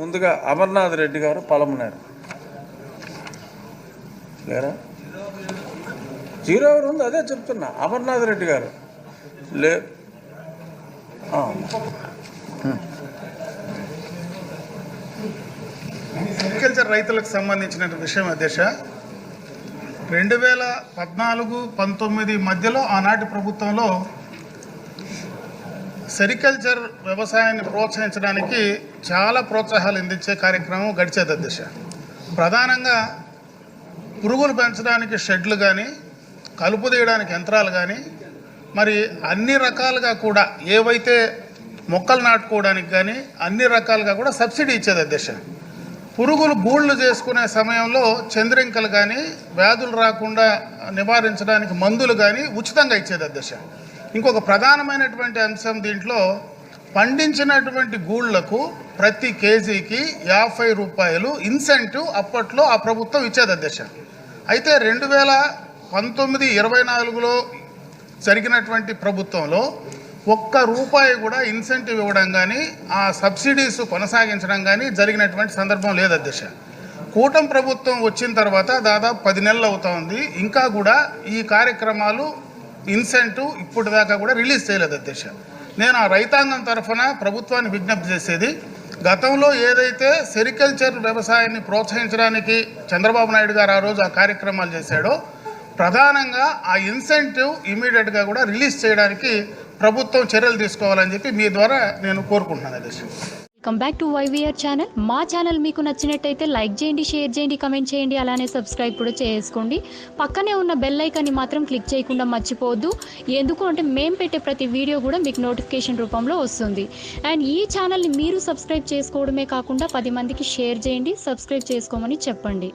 ముందుగా అమర్నాథ్ రెడ్డి గారు పలమనేరు లేరా? జీరో ఎవరు ఉంది? అదే చెప్తున్నా, అమర్నాథ్ రెడ్డి గారు లే. అగ్రికల్చర్ రైతులకు సంబంధించిన విషయం అధ్యక్ష, 2014-19 మధ్యలో ఆనాటి ప్రభుత్వంలో సెరికల్చర్ వ్యవసాయాన్ని ప్రోత్సహించడానికి చాలా ప్రోత్సాహాలు అందించే కార్యక్రమం గడిచేది అధ్యక్ష. ప్రధానంగా పురుగులు పెంచడానికి షెడ్లు కానీ, కలుపు తీయడానికి యంత్రాలు కానీ, మరి అన్ని రకాలుగా కూడా ఏవైతే మొక్కలు నాటుకోవడానికి కానీ అన్ని రకాలుగా కూడా సబ్సిడీ ఇచ్చేది అధ్యక్ష. పురుగులు గూళ్ళు చేసుకునే సమయంలో చంద్రింకలు కానీ వ్యాధులు రాకుండా నివారించడానికి మందులు కానీ ఉచితంగా ఇచ్చేది అధ్యక్ష. ఇంకొక ప్రధానమైనటువంటి అంశం దీంట్లో పండించినటువంటి గూళ్లకు ప్రతి కేజీకి 50 రూపాయలు ఇన్సెంటివ్ అప్పట్లో ఆ ప్రభుత్వం ఇచ్చేది అధ్యక్ష. అయితే 2019-24లో జరిగినటువంటి ప్రభుత్వంలో ₹1 కూడా ఇన్సెంటివ్ ఇవ్వడం కానీ ఆ సబ్సిడీస్ కొనసాగించడం కానీ జరిగినటువంటి సందర్భం లేదు అధ్యక్ష. కూటమి ప్రభుత్వం వచ్చిన తర్వాత దాదాపు 10 నెలలు అవుతా ఉంది, ఇంకా కూడా ఈ కార్యక్రమాలు ఇన్సెంటివ్ ఇప్పుడు దాకా కూడా రిలీజ్ చేయలేదు అధ్యక్ష. నేను ఆ రైతాంగం తరఫున ప్రభుత్వాన్ని విజ్ఞప్తి చేసేది, గతంలో ఏదైతే సెరికల్చర్ వ్యవసాయాన్ని ప్రోత్సహించడానికి చంద్రబాబు నాయుడు గారు ఆ రోజు ఆ కార్యక్రమాలు చేశాడో ప్రధానంగా ఆ ఇన్సెంటివ్ ఇమీడియట్గా కూడా రిలీజ్ చేయడానికి ప్రభుత్వం చర్యలు తీసుకోవాలని చెప్పి మీ ద్వారా నేను కోరుకుంటున్నాను అధ్యక్ష. Welcome back to YVR channel. మా ఛానల్ మీకు నచ్చినట్టయితే లైక్ చేయండి, షేర్ చేయండి, కమెంట్ చేయండి, అలానే సబ్స్క్రైబ్ కూడా చేసుకోండి. పక్కనే ఉన్న బెల్ ఐకాన్ని మాత్రం క్లిక్ చేయకుండా మర్చిపోవద్దు. ఎందుకు అంటే మేము పెట్టే ప్రతి వీడియో కూడా మీకు నోటిఫికేషన్ రూపంలో వస్తుంది. అండ్ ఈ ఛానల్ని మీరు సబ్స్క్రైబ్ చేసుకోవడమే కాకుండా 10 మందికి షేర్ చేయండి, సబ్స్క్రైబ్ చేసుకోమని చెప్పండి.